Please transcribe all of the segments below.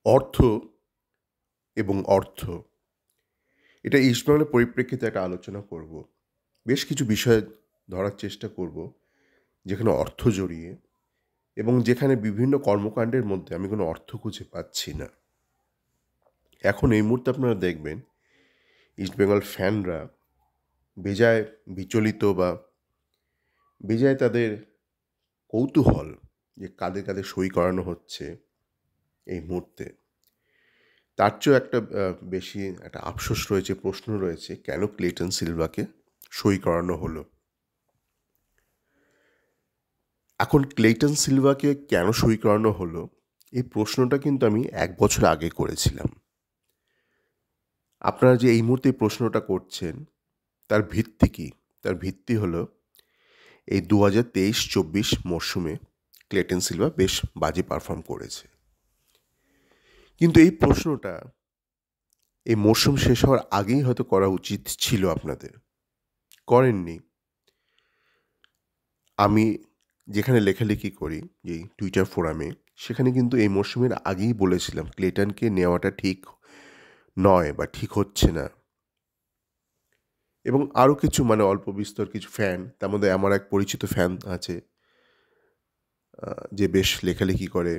অর্থ এবং অর্থ এটা ইস্টবেঙ্গলের পরিপ্রেক্ষিতে একটা আলোচনা করব। বেশ কিছু বিষয় ধরার চেষ্টা করব যেখানে অর্থ জড়িয়ে এবং যেখানে বিভিন্ন কর্মকাণ্ডের মধ্যে আমি কোনো অর্থ খুঁজে পাচ্ছি না। এখন এই মুহূর্তে আপনারা দেখবেন ইস্টবেঙ্গল ফ্যানরা বেজায় বিচলিত বা বেজায় তাদের কৌতূহল যে কাদের কাদের সই করানো হচ্ছে এই মুহূর্তে। তার চেয়েও একটা বেশি একটা আফসোস রয়েছে, প্রশ্ন রয়েছে কেন ক্লেটন সিলভাকে সই করানো হলো? এখন ক্লেটন সিলভাকে কেন সই করানো হলো? এই প্রশ্নটা কিন্তু আমি ১ বছর আগে করেছিলাম। আপনারা যে এই মুহূর্তে এই প্রশ্নটা করছেন, তার ভিত্তি কি? তার ভিত্তি হলো এই ২০২৩-২৪ মরশুমে ক্লেটন সিলভা বেশ বাজে পারফর্ম করেছে। কিন্তু এই প্রশ্নটা এই মরশুম শেষ হওয়ার আগেই হয়তো করা উচিত ছিল আপনাদের। করেননি। আমি যেখানে লেখালেখি করি, যেই টুইটার ফোরামে, সেখানে কিন্তু এই মরশুমের আগেই বলেছিলাম ক্লেটনকে নেওয়াটা ঠিক নয় বা ঠিক হচ্ছে না। এবং আরও কিছু মানে অল্প বিস্তর কিছু ফ্যান, তার মধ্যে আমার এক পরিচিত ফ্যান আছে যে বেশ লেখালেখি করে,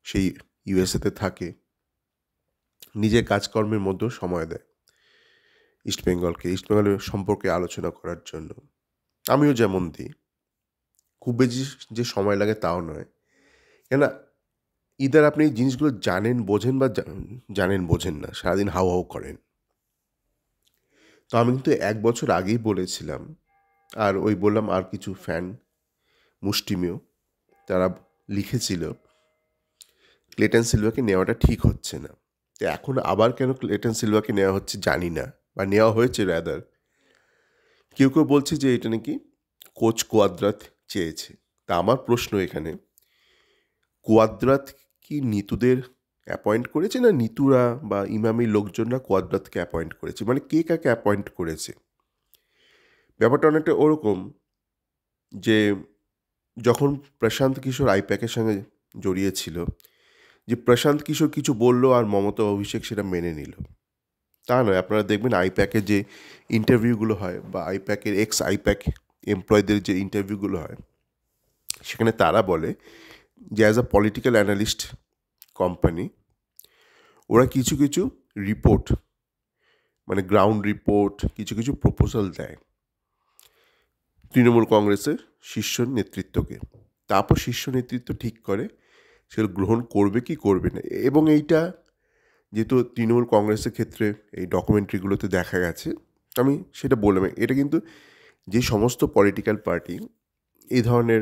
সেই ইউএসএতে থাকে। নিজের কাজকর্মের মধ্যেও সময় দেয় ইস্টবেঙ্গলের সম্পর্কে আলোচনা করার জন্য। আমিও যেমন দিই। খুব বেশি যে সময় লাগে তাও নয়। কেননা ইদার আপনি এই জিনিসগুলো জানেন, বোঝেন বা জানেন, বোঝেন না। সারাদিন হাউ, হাউ করেন। তো আমি কিন্তু ১ বছর আগেই বলেছিলাম। আর ওই বললাম আর কিছু ফ্যান মুষ্টিমেয় তারা লিখেছিল, ক্লেটন সিলভাকে নেওয়াটা ঠিক হচ্ছে না। তো এখন আবার কেন ক্লেটন সিলভাকে নেওয়া হচ্ছে জানি না। বা নেওয়া হয়েছে রাদার। কেউ, কেউ বলছে যে এটা নাকি কোচ কুয়াদ্রাত চেয়েছে। তা আমার প্রশ্ন এখানে, কুয়াদ্রাত কি নিতুদের অ্যাপয়েন্ট করেছে না নিতুরা বা ইমামি লোকজনরা কুয়াদ্রাতকে অ্যাপয়েন্ট করেছে? মানে কে কাকে অ্যাপয়েন্ট করেছে? ব্যাপারটা অনেকটা ওরকম যে যখন প্রশান্ত কিশোর আইপ্যাকের সঙ্গে জড়িয়েছিল, যে প্রশান্ত কিশোর কিছু বলল আর মমতা অভিষেক সেটা মেনে নিল। তা নয়, আপনারা দেখবেন আইপ্যাকের যে ইন্টারভিউগুলো হয় বা আইপ্যাকের এক্স আইপ্যাক এমপ্লয়ীদের যে ইন্টারভিউগুলো হয়, সেখানে তারা বলে যে as a political analyst company ওরা কিছু কিছু রিপোর্ট মানে গ্রাউন্ড রিপোর্ট কিছু কিছু প্রপোজাল দেয় তৃণমূল কংগ্রেসের শীর্ষ নেতৃত্বকে। তারপর শীর্ষ নেতৃত্ব ঠিক করে সেগুলো গ্রহণ করবে কি করবে না। এবং এইটা যেহেতু তৃণমূল কংগ্রেসের ক্ষেত্রে এই ডকুমেন্টারিগুলোতে দেখা গেছে, আমি সেটা বললাম, এটা কিন্তু যে সমস্ত পলিটিক্যাল পার্টি এই ধরনের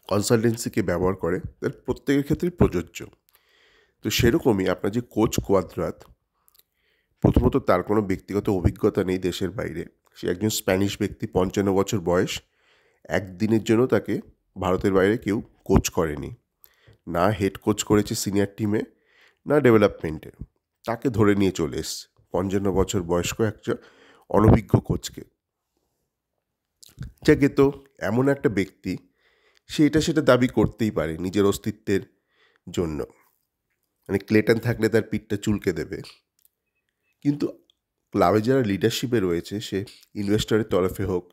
কনসালটেন্সিকে ব্যবহার করে তার প্রত্যেকের ক্ষেত্রেই প্রযোজ্য। তো সেরকমই আপনার যে কোচ কোয়াদ্রাত, প্রথমত তার কোনো ব্যক্তিগত অভিজ্ঞতা নেই দেশের বাইরে। সে একজন স্প্যানিশ ব্যক্তি, ৫৫ বছর বয়স। একদিনের জন্য তাকে ভারতের বাইরে কেউ কোচ করেনি। না হেড কোচ করেছে সিনিয়র টিমে, না ডেভেলপমেন্টে। তাকে ধরে নিয়ে চলে এসছে ৫৫ বছর বয়স্ক একজন অনভিজ্ঞ কোচকে। যাকে তো এমন একটা ব্যক্তি, সে এটা সেটা দাবি করতেই পারে নিজের অস্তিত্বের জন্য। মানে ক্লেটন থাকলে তার পিঠটা চুলকে দেবে। কিন্তু ক্লাবে যারা লিডারশিপে রয়েছে, সে ইনভেস্টরের তরফে হোক,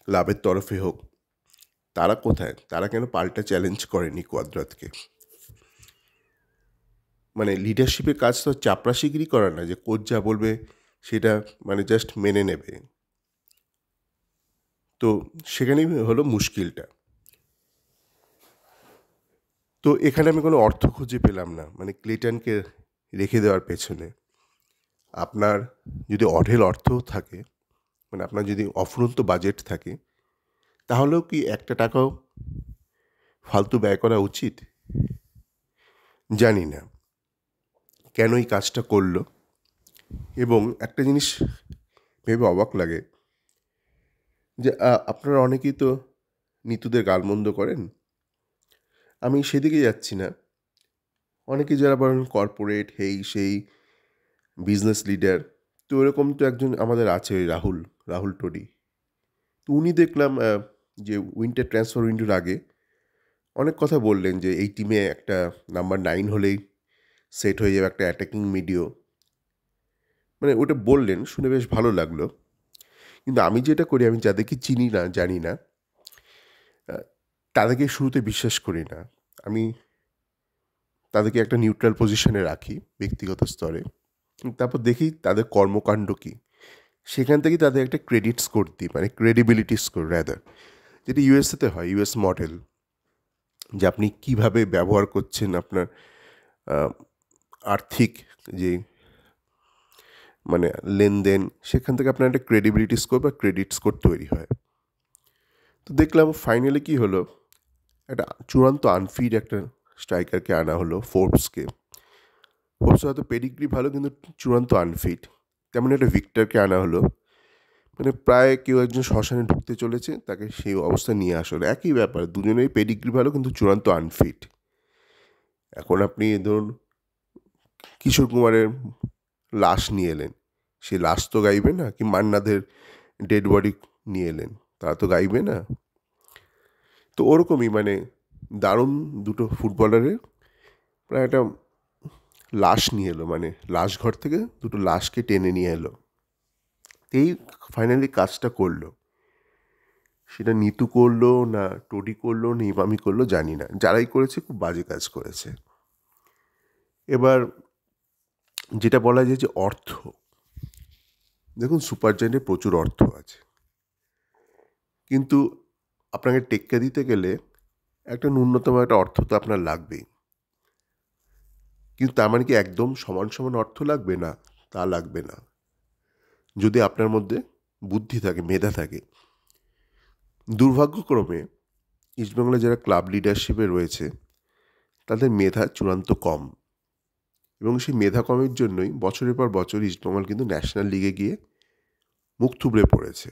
ক্লাবের তরফে হোক, তারা কোথায়? তারা কেন পাল্টা চ্যালেঞ্জ করেনি কোয়াদ্রাতকে? মানে লিডারশিপের কাজ তো চাপরাশিগিরি করা না যে কোচ যা বলবে সেটা মানে জাস্ট মেনে নেবে। তো সেখানেই হলো মুশকিলটা। তো এখানে আমি কোনো অর্থ খুঁজে পেলাম না মানে ক্লেটনকে রেখে দেওয়ার পেছনে। আপনার যদি অঢেল অর্থও থাকে, মানে আপনার যদি অফুরন্ত বাজেট থাকে, তাহলেও কি একটা টাকাও ফালতু ব্যয় করা উচিত? জানি না কেন এই কাজটা করলো। এবং একটা জিনিস ভেবে অবাক লাগে যে আপনারা অনেকেই তো নিতুদের গালমন্দ করেন। আমি সেদিকে যাচ্ছি না। অনেকে যারা বলেন কর্পোরেট, হেই সেই, বিজনেস লিডার, তো এরকম তো একজন আমাদের আছে ওই রাহুল টোডি। তো উনি দেখলাম যে উইন্টার ট্রান্সফার উইন্ডোর আগে অনেক কথা বললেন যে এই টিমে একটা নাম্বার 9 হলেই সেট হয়ে যাবে একটা অ্যাটাকিং মিডিও। মানে ওটা বললেন, শুনে বেশ ভালো লাগলো। কিন্তু আমি যেটা করি, আমি যাদেরকে চিনি না, জানি না, আ তাদেরকে শুরুতে বিশ্বাস করি না। আমি তাদেরকে একটা নিউট্রাল পজিশনে রাখি ব্যক্তিগত স্তরে। তারপর দেখি তাদের কর্মকাণ্ড কী। সেখান থেকেই তাদের একটা ক্রেডিট স্কোর দিই, মানে ক্রেডিবিলিটি স্কোর রাদার। যেটা ইউএসএতে হয়, ইউএস মডেল। যে আপনি কিভাবে ব্যবহার করছেন আপনার আ আর্থিক যে মানে লেনদেন, সেখান থেকে আপনার একটা ক্রেডিবিলিটি স্কোর বা ক্রেডিট স্কোর তৈরি হয়। তো দেখলাম ফাইনালি কী হলো, একটা চূড়ান্ত আনফিট একটা স্ট্রাইকারকে আনা হলো, ফোর্বসকে। ফোর্বস হয়তো পেডিগ্রি ভালো, কিন্তু চূড়ান্ত আনফিট। তেমন একটা ভিক্টরকে আনা হলো, মানে প্রায় কেউ একজন শ্মশানে ঢুকতে চলেছে, তাকে সেই অবস্থায় নিয়ে আসা হলো। একই ব্যাপার, দুজনেই পেডিগ্রি ভালো কিন্তু চূড়ান্ত আনফিট। এখন আপনি ধরুন কিশোর কুমারের লাশ নিয়ে এলেন, সে লাশ তো গাইবে না, কি মান্নাদের ডেড বডি নিয়ে এলেন, তারা তো গাইবে না। তো ওরকমই মানে দারুণ দুটো ফুটবলারের প্রায় একটা লাশ নিয়ে এলো, মানে লাশ ঘর থেকে দুটো লাশকে টেনে নিয়ে এলো। এই ফাইনালি কাজটা করলো। সেটা নিতু করলো না টোডি করলো না ইমামি করলো জানি না, যারাই করেছে খুব বাজে কাজ করেছে। এবার যেটা বলা যায় যে অর্থ, দেখুন সুপার জায়েন্টে প্রচুর অর্থ আছে, কিন্তু আপনাকে টেক্কা দিতে গেলে একটা ন্যূনতম একটা অর্থ তো আপনার লাগবেই। কিন্তু তার মানে কি একদম সমান সমান অর্থ লাগবে? না, তা লাগবে না। যদি আপনার মধ্যে বুদ্ধি থাকে, মেধা থাকে। দুর্ভাগ্যক্রমে ইস্টবেঙ্গলে যারা ক্লাব লিডারশিপে রয়েছে, তাদের মেধা চূড়ান্ত কম, এবং সেই মেধা কমের জন্যই বছরের পর বছর ইস্টবেঙ্গল কিন্তু ন্যাশনাল লিগে গিয়ে মুখ থুবড়ে পড়েছে।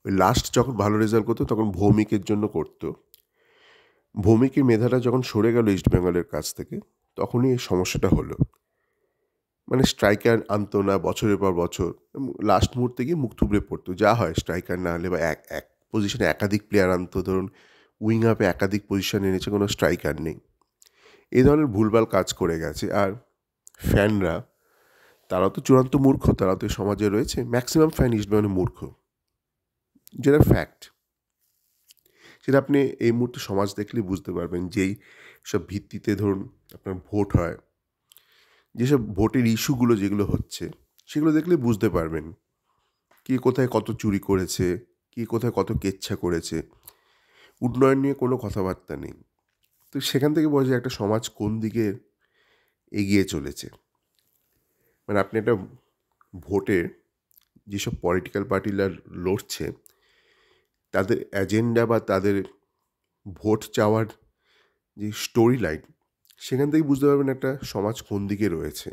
ওই লাস্ট যখন ভালো রেজাল্ট করতো তখন ভৌমিকের জন্য করতো। ভৌমিকের মেধাটা যখন সরে গেল ইস্টবেঙ্গলের কাছ থেকে, তখনই এই সমস্যাটা হলো। মানে স্ট্রাইকার আনতো না বছরের পর বছর, লাস্ট মুহূর্তে গিয়ে মুখ থুবড়ে পড়তো। যা হয় স্ট্রাইকার না হলে, বা এক পজিশনে একাধিক প্লেয়ার আনতো, ধরুন উইং আপে একাধিক পজিশন এনেছে, কোনো স্ট্রাইকার নেই। এই ধরনের ভুলভাল কাজ করে গেছে। আর ফ্যানরা, তারাও তো চূড়ান্ত মূর্খ, তারাও তো সমাজে রয়েছে। ম্যাক্সিমাম ফ্যান ইস্টবেঙ্গলে মূর্খ, যেটা ফ্যাক্ট। সেটা আপনি এই মুহূর্তে সমাজ দেখলেই বুঝতে পারবেন। যেই সব ভিত্তিতে ধরুন আপনার ভোট হয়, যেসব ভোটের ইস্যুগুলো যেগুলো হচ্ছে, সেগুলো দেখলে বুঝতে পারবেন কে কোথায় কত চুরি করেছে, কে কোথায় কত কেচ্ছা করেছে। উন্নয়ন নিয়ে কোনো কথাবার্তা নেই। তো সেখান থেকে বোঝা যায় একটা সমাজ কোন দিকে এগিয়ে চলেছে। মানে আপনি একটা ভোটে যেসব পলিটিক্যাল পার্টিরা লড়ছে, তাদের এজেন্ডা বা তাদের ভোট চাওয়ার যে স্টোরি লাইন, সেখান থেকে বুঝতে পারবেন একটা সমাজ কোন দিকে রয়েছে।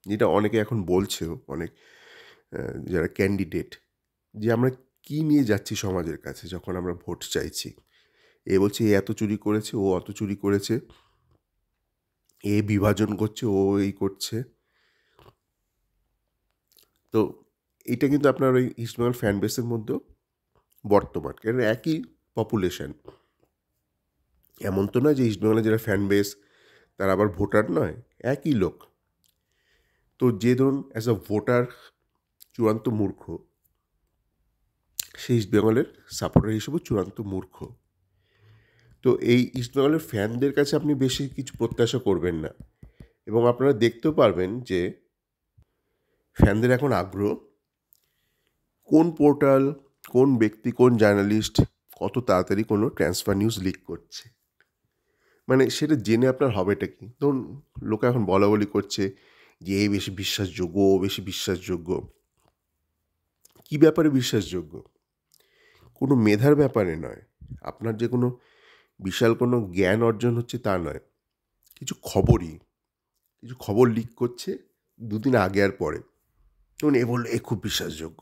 যেটা অনেকে এখন বলছেও, অনেক যারা ক্যান্ডিডেট, যে আমরা কী নিয়ে যাচ্ছি সমাজের কাছে যখন আমরা ভোট চাইছি। এ বলছে এ এত চুরি করেছে, ও অত চুরি করেছে, এ বিভাজন করছে, ও এই করছে। তো এটা কিন্তু আপনার ওই ইস্টবেঙ্গল ফ্যান বেসের মধ্যেও বর্তমান, কারণ একই পপুলেশন। এমন তো নয় যে ইস্টবেঙ্গলের যারা ফ্যান বেস তারা আবার ভোটার নয়, একই লোক। তো যে ধরুন অ্যাজ আ ভোটার চূড়ান্ত মূর্খ, সে ইস্টবেঙ্গলের সাপোর্টার হিসেবে চূড়ান্ত মূর্খ। তো এই ইস্টবেঙ্গলের ফ্যানদের কাছে আপনি বেশি কিছু প্রত্যাশা করবেন না, এবং আপনারা দেখতেও পারবেন যে ফ্যানদের এখন আগ্রহ কোন পোর্টাল, কোন ব্যক্তি, কোন জার্নালিস্ট কত তাড়াতাড়ি কোনো ট্রান্সফার নিউজ লিক করছে। মানে সেটা জেনে আপনার হবেটা কি? ধরুন লোকে এখন বলাবলি করছে যে এ বেশি বিশ্বাসযোগ্য, ও বেশি বিশ্বাসযোগ্য। কী ব্যাপারে বিশ্বাসযোগ্য? কোনো মেধার ব্যাপারে নয়, আপনার যে কোনো বিশাল কোনো জ্ঞান অর্জন হচ্ছে তা নয়। কিছু খবর লিক করছে দুদিন আগে আর পরে। ধরুন এ বললো এ খুব বিশ্বাসযোগ্য,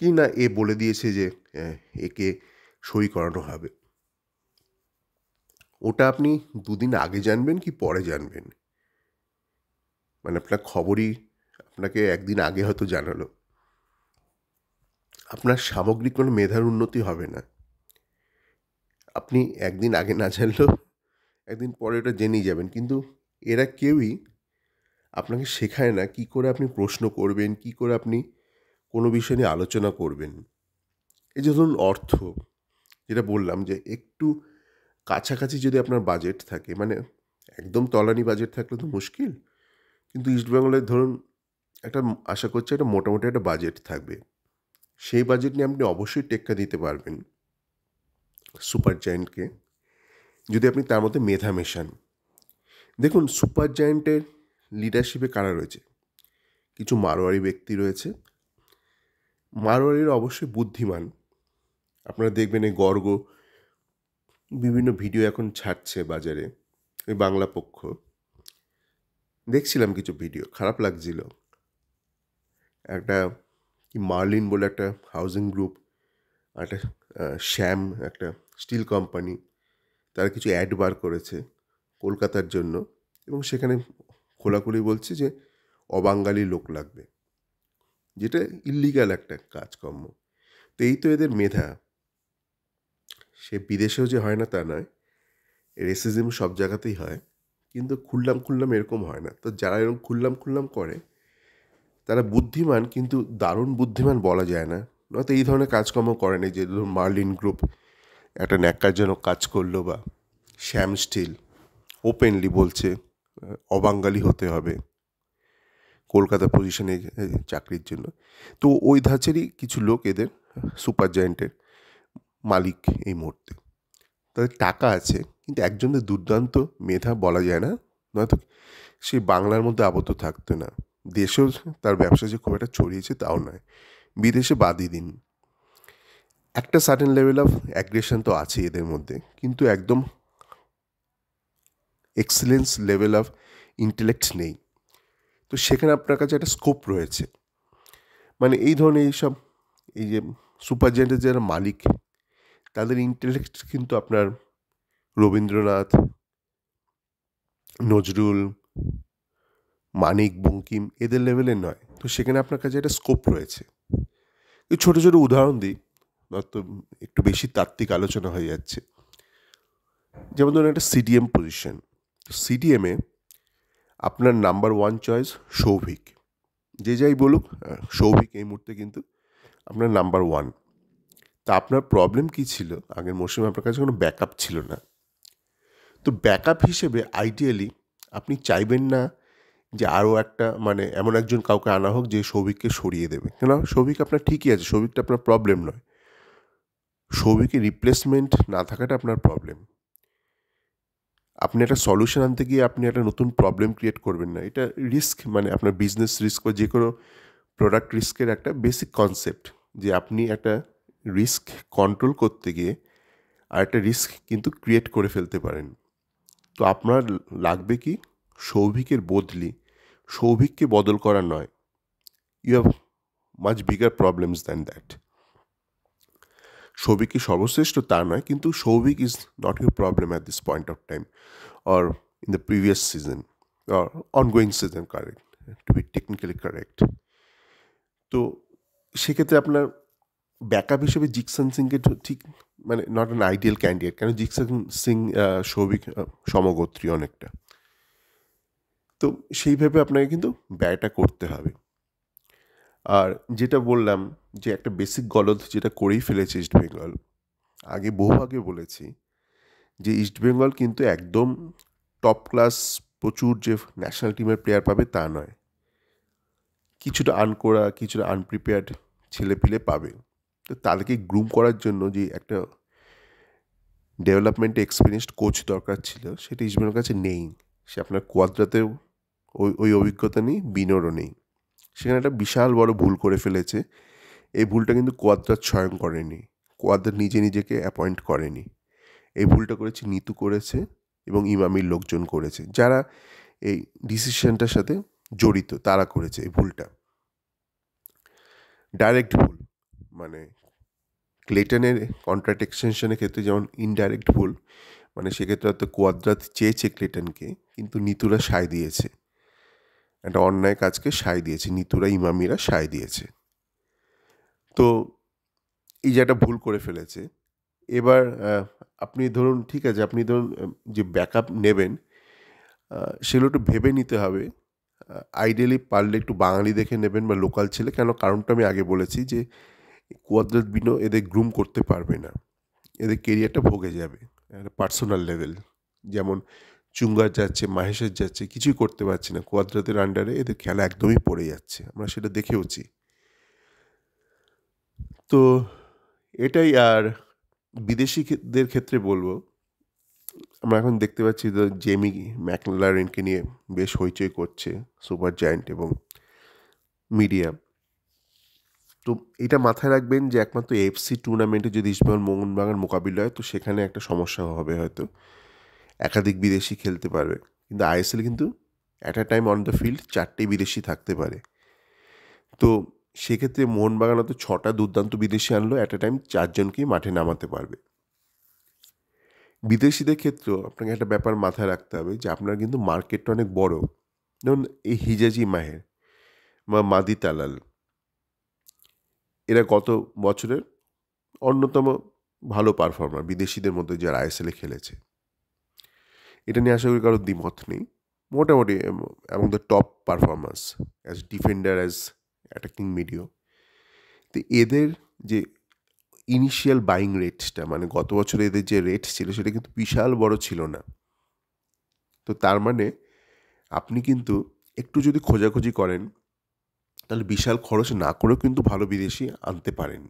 কি না এ বলে দিয়েছে যে একে সই করানো হবে। ওটা আপনি দুদিন আগে জানবেন কি পরে জানবেন? মানে আপনার খবরই আপনাকে একদিন আগে হয়তো জানালো। আপনার সামগ্রিক কোনো মেধার উন্নতি হবে না। আপনি একদিন আগে না জানলেও একদিন পরে ওটা জেনেই যাবেন। কিন্তু এরা কেউই আপনাকে শেখায় না কী করে আপনি প্রশ্ন করবেন, কী করে আপনি কোনো বিষয় নিয়ে আলোচনা করবেন। এই যে ধরুন অর্থ, যেটা বললাম যে একটু কাছাকাছি যদি আপনার বাজেট থাকে, মানে একদম তলানি বাজেট থাকলে তো মুশকিল। কিন্তু ইস্ট বেঙ্গলের ধরুন একটা আশা করছি একটা মোটামুটি একটা বাজেট থাকবে। সেই বাজেট নিয়ে আপনি অবশ্যই টেক্কা দিতে পারবেন সুপার জায়ান্টকে, যদি আপনি তার মধ্যে মেধা মেশান। দেখুন সুপার জায়ান্টের লিডারশিপে কারা রয়েছে? কিছু মারোয়ারি ব্যক্তি রয়েছে। মারোয়ারিরা অবশ্যই বুদ্ধিমান। আপনারা দেখবেন এই গর্গ বিভিন্ন ভিডিও এখন ছাড়ছে বাজারে, ওই বাংলা পক্ষ। দেখছিলাম কিছু ভিডিও, খারাপ লাগছিল। একটা কি মার্লিন বলে একটা হাউজিং গ্রুপ, একটা শ্যাম একটা স্টিল কোম্পানি, তারা কিছু অ্যাড বার করেছে কলকাতার জন্য, এবং সেখানে খোলাখুলি বলছে যে অবাঙালি লোক লাগবে, যেটা ইল্লিগাল একটা কাজকর্ম। তো এই তো এদের মেধা। সে বিদেশেও যে হয় না তা নয়, রেসিজম সব জায়গাতেই হয়, কিন্তু খুল্লাম এরকম হয় না। তো যারা এরকম খুল্লাম করে তারা বুদ্ধিমান, কিন্তু দারুণ বুদ্ধিমান বলা যায় না। নয়তো এই ধরনের কাজকর্ম করেনি, যে ধরুন মার্লিন গ্রুপ একটা ন্যাক্কারজনক কাজ করলো, বা শ্যাম স্টিল ওপেনলি বলছে অবাঙালি হতে হবে কলকাতা পজিশনে চাকরির জন্য। তো ওই ধাঁচেরই কিছু লোক এদের সুপার জায়েন্টের মালিক এই মুহূর্তে। তাদের টাকা আছে, কিন্তু একজনের দুর্দান্ত মেধা বলা যায় না, নয়তো সে বাংলার মধ্যে আবদ্ধ থাকতো না। দেশেও তার ব্যবসা যে খুব একটা ছড়িয়েছে তাও নয়, বিদেশে বাদই দিন। একটা সার্টেন লেভেল অফ অ্যাগ্রেশন তো আছে এদের মধ্যে, কিন্তু একদম এক্সেলেন্স লেভেল অফ ইন্টেলেক্ট নেই। তো সেখানে আপনার কাছে একটা স্কোপ রয়েছে। মানে এই ধরনের এইসব, এই যে সুপার জায়েন্টের যারা মালিক, তাদের ইন্টেলেক্ট কিন্তু আপনার রবীন্দ্রনাথ, নজরুল, মানিক, বঙ্কিম এদের লেভেলের নয়। তো সেখানে আপনার কাছে একটা স্কোপ রয়েছে। এই ছোটো ছোটো উদাহরণ দিই, নয়তো একটু বেশি তাত্ত্বিক আলোচনা হয়ে যাচ্ছে। যেমন ধরুন একটা সিডিএম পজিশন, তো সিডিএমে আপনার নাম্বার ওয়ান চয়েস সৌভিক। যে যাই বলুক, সৌভিক এই মুহূর্তে কিন্তু আপনার নাম্বার ওয়ান। তা আপনার প্রবলেম কী ছিল? আগের মরশুমে আপনার কাছে কোনো ব্যাকআপ ছিল না। তো ব্যাকআপ হিসেবে আইডিয়ালি আপনি চাইবেন না যে আরও একটা, মানে এমন একজন কাউকে আনা হোক যে সৌভিককে সরিয়ে দেবে। কেন? সৌভিক আপনার ঠিকই আছে, সৌভিকটা আপনার প্রবলেম নয়। সৌভিকের রিপ্লেসমেন্ট না থাকাটা আপনার প্রবলেম। আপনি একটা সলিউশন আনতে গিয়ে আপনি একটা নতুন প্রবলেম ক্রিয়েট করবেন না। এটা রিস্ক, মানে আপনার বিজনেস রিস্ক বা যে কোনো প্রোডাক্ট রিস্কের একটা বেসিক কনসেপ্ট, যে আপনি একটা রিস্ক কন্ট্রোল করতে গিয়ে আর একটা রিস্ক কিন্তু ক্রিয়েট করে ফেলতে পারেন। তো আপনার লাগবে কি? সৌভিকের বদলি, সৌভিককে বদল করা নয়। You have much bigger problems than that. Souvik কি সর্বশ্রেষ্ঠ তা নয়, কিন্তু Souvik is not your problem at this point of time, or in the previous season, or ongoing season, correct, to be technically correct. তো সেক্ষেত্রে আপনার ব্যাকআপ হিসেবে জিকসন সিংকে ঠিক, মানে নট অ্যান আইডিয়াল ক্যান্ডিডেট। কেন? জিকসন সিং সৌভিক সমগোত্রী অনেকটা। তো সেইভাবে আপনাকে কিন্তু ব্যয়টা করতে হবে। আর যেটা বললাম যে একটা বেসিক গলদ যেটা করেই ফেলেছে ইস্টবেঙ্গল, বহু আগে বলেছি যে ইস্টবেঙ্গল কিন্তু একদম টপ ক্লাস প্রচুর যে ন্যাশনাল টিমের প্লেয়ার পাবে তা নয়। কিছুটা আনকোরা, কিছুটা আনপ্রিপেয়ার্ড ছেলেপিলে পাবে। তো তাদেরকে গ্রুম করার জন্য যে একটা ডেভেলপমেন্টে এক্সপিরিয়েন্সড কোচ দরকার ছিল, সেটা ইস্টবেঙ্গলের কাছে নেই। সে আপনার কোয়াদ্রাতেও ওই অভিজ্ঞতা নেই, বিনোরও নেই। সেখানে একটা বিশাল বড় ভুল করে ফেলেছে। এই ভুলটা কিন্তু কোয়াদ্রাত স্বয়ং করেনি, কোয়াদ্রাত নিজেকে অ্যাপয়েন্ট করেনি। এই ভুলটা করেছে নিতু করেছে, এবং ইমামির লোকজন করেছে, যারা এই ডিসিশনটার সাথে জড়িত, তারা করেছে এই ভুলটা। ডাইরেক্ট ভুল, মানে ক্লেটনের কন্ট্রাক্ট এক্সটেনশনের ক্ষেত্রে যেমন ইনডাইরেক্ট ভুল, মানে সেক্ষেত্রে হয়তো কোয়াদ্রাত চেয়েছে ক্লেটনকে, কিন্তু নিতুরা সায় দিয়েছে, একটা অন্যায় কাজকে সায় দিয়েছে, নিতুরা ইমামিরা সায় দিয়েছে। তো এই যে একটা ভুল করে ফেলেছে, এবার আপনি ধরুন ঠিক আছে, আপনি ধরুন যে ব্যাকআপ নেবেন সেগুলো একটু ভেবে নিতে হবে। আইডিয়ালি পারলে একটু বাঙালি দেখে নেবেন বা লোকাল ছেলে। কারণটা আমি আগে বলেছি যে কুয়াদ্রাত বিনো এদের গ্রুম করতে পারবে না। এদের কেরিয়ারটা ভোগে যাবে। একটা পার্সোনাল লেভেল। যেমন চুঙ্গার যাচ্ছে, মাহেশের যাচ্ছে, কিছুই করতে পারছে না। কুয়াদ্রাতের আন্ডারে এদের খেলা একদমই পড়ে যাচ্ছে। আমরা সেটা দেখেওছি। তো এটাই। আর বিদেশিদের ক্ষেত্রে বলবো, আমরা এখন দেখতে পাচ্ছি যে জেমি ম্যাকলারেনকে নিয়ে বেশ হইচই করছে সুপার জায়ান্ট এবং মিডিয়া। তো এটা মাথায় রাখবেন যে একমাত্র এফসি টুর্নামেন্টে যদি ইস্টবেঙ্গল মোহনবাগান মোকাবিলা হয় তো সেখানে একটা সমস্যা হবে হয়তো। একাধিক বিদেশি খেলতে পারবে, কিন্তু আইএসএল কিন্তু at a time on the field 4টে বিদেশি থাকতে পারে। তো সেক্ষেত্রে মোহনবাগান হয়তো 6টা দুর্দান্ত বিদেশি আনলো, অ্যাট আ টাইম 4জনকেই মাঠে নামাতে পারবে। বিদেশিদের ক্ষেত্রেও আপনাকে একটা ব্যাপার মাথায় রাখতে হবে যে আপনার কিন্তু মার্কেটটা অনেক বড়। যেমন এই হিজাজি মাহের বা মাদি তালাল, এরা গত বছরের অন্যতম ভালো পারফর্মার বিদেশিদের মধ্যে যারা আইএসএলে খেলেছে। এটা নিয়ে আশা করি কারোর দ্বিমত নেই। মোটামুটি এবং the top performers as defender, as attacking medio. তো এদের যে ইনিশিয়াল বাইং রেটসটা, মানে গত বছরে এদের যে রেট ছিল সেটা কিন্তু বিশাল বড় ছিল না। তো তার মানে আপনি কিন্তু একটু যদি খোঁজাখুঁজি করেন তাহলে বিশাল খরচ না করেও কিন্তু ভালো বিদেশি আনতে পারেন।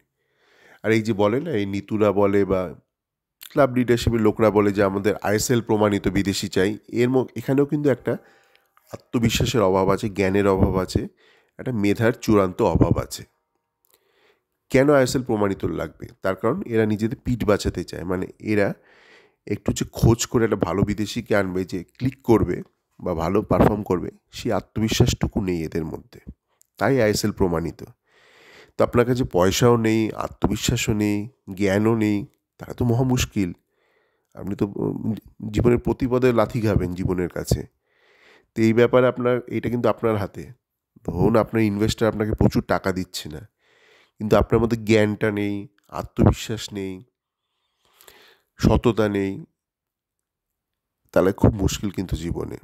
আর এই যে বলে না, এই নিতুরা বলে বা ক্লাব লিডারশিপের লোকরা বলে যে আমাদের আইএসএল প্রমাণিত বিদেশি চাই, এখানেও কিন্তু একটা আত্মবিশ্বাসের অভাব আছে, জ্ঞানের অভাব আছে, একটা মেধার চূড়ান্ত অভাব আছে। কেন আইএসএল প্রমাণিত লাগবে? তার কারণ এরা নিজেদের পিঠ বাঁচাতে চায়। মানে এরা একটু যে খোঁজ করে একটা ভালো বিদেশিকে আনবে যে ক্লিক করবে বা ভালো পারফর্ম করবে, সেই আত্মবিশ্বাসটুকু নেই এদের মধ্যে। তাই আইএসএল প্রমাণিত। তো আপনার কাছে পয়সাও নেই, আত্মবিশ্বাসও নেই, জ্ঞানও নেই, তারা তো মহা মুশকিল। আপনি তো জীবনের প্রতিপদে লাথি খাবেন জীবনের কাছে। তো এই ব্যাপারে এটা কিন্তু আপনার হাতে। ধরুন আপনার ইনভেস্টর আপনাকে প্রচুর টাকা দিচ্ছে না, কিন্তু আপনার মধ্যে জ্ঞানটা নেই, আত্মবিশ্বাস নেই, সততা নেই, তাহলে খুব মুশকিল কিন্তু জীবনে।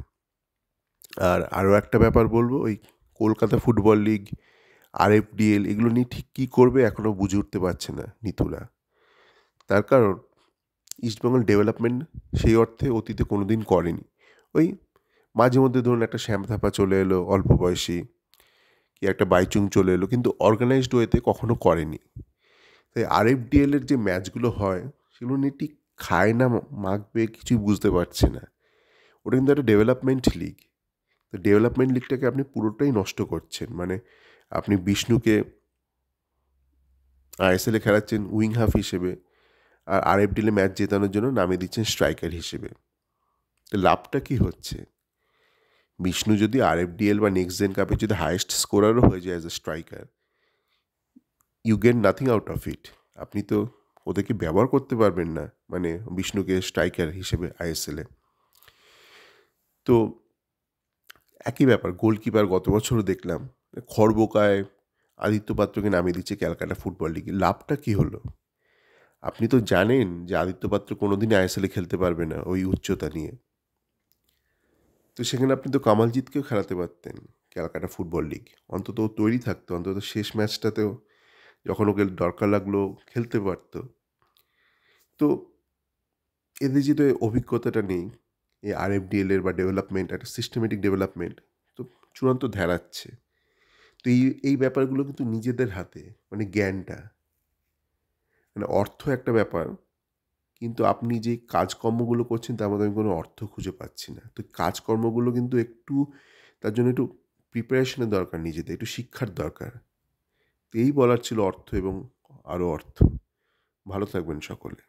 আর আরও একটা ব্যাপার বলবো, ওই কলকাতা ফুটবল লিগ, আরএফডিএল, এগুলো নিয়ে ঠিক কী করবে এখনও বুঝে উঠতে পারছে না নিতুরা। তার কারণ ইস্টবেঙ্গল ডেভেলপমেন্ট সেই অর্থে অতীতে কোনো দিন করেনি। ওই মাঝে মধ্যে ধরুন একটা শ্যাম থাপা চলে এলো অল্প বয়সী, কি একটা বাইচুং চলে এলো, কিন্তু অর্গানাইজড ওয়েতে কখনো করেনি। তাই আরএফডিএলের যে ম্যাচগুলো হয় সেগুলো নিয়ে ঠিক খায় না মাখবে কিছুই বুঝতে পারছে না। ওটা কিন্তু একটা ডেভেলপমেন্ট লিগ। তো ডেভেলপমেন্ট লিগটাকে আপনি পুরোটাই নষ্ট করছেন। মানে আপনি বিষ্ণুকে আইএসএলে খেলাচ্ছেন উইং হাফ হিসেবে, আর আরএফডিএলে ম্যাচ জেতানোর জন্য নামিয়ে দিচ্ছেন স্ট্রাইকার হিসেবে। তো লাভটা কী হচ্ছে? বিষ্ণু যদি আরএফডিএল বা নেক্সট জেন কাপে যদি হাইয়েস্ট স্কোরারও হয়ে যায় as a striker, you get nothing out of it. আপনি তো ওদেরকে ব্যবহার করতে পারবেন না, মানে বিষ্ণুকে স্ট্রাইকার হিসেবে আইএসএলে। তো একই ব্যাপার গোলকিপার গত বছরও দেখলাম খড়বোকায় আদিত্য পাত্রকে নামিয়ে দিচ্ছে ক্যালকাটা ফুটবল লিগে। লাভটা কী হলো? আপনি তো জানেন যে আদিত্য পাত্র কোনোদিনই আইএসএলে খেলতে পারবে না ওই উচ্চতা নিয়ে। তো সেখানে আপনি তো কামালজিৎকেও খেলাতে পারতেন ক্যালকাটা ফুটবল লিগ। অন্তত ও তৈরি থাকতো, অন্তত শেষ ম্যাচটাতেও যখন ওকে দরকার লাগলো খেলতে পারতো। তো এদের যেহেতু অভিজ্ঞতাটা নেই এই আরএফডিএলের বা ডেভেলপমেন্ট, একটা সিস্টেমেটিক ডেভেলপমেন্ট, তো চূড়ান্ত ধ্যারাচ্ছে। তো এই ব্যাপারগুলো কিন্তু নিজেদের হাতে, মানে জ্ঞানটা, মানে অর্থ একটা ব্যাপার, কিন্তু আপনি যে কাজকর্মগুলো করছেন তার মধ্যে আমি কোনো অর্থ খুঁজে পাচ্ছি না। তো কাজকর্মগুলো কিন্তু একটু, তার জন্য একটু প্রিপারেশনের দরকার, নিজেদের একটু শিক্ষার দরকার। তো এই বলার ছিল অর্থ এবং আরও অর্থ। ভালো থাকবেন সকলে।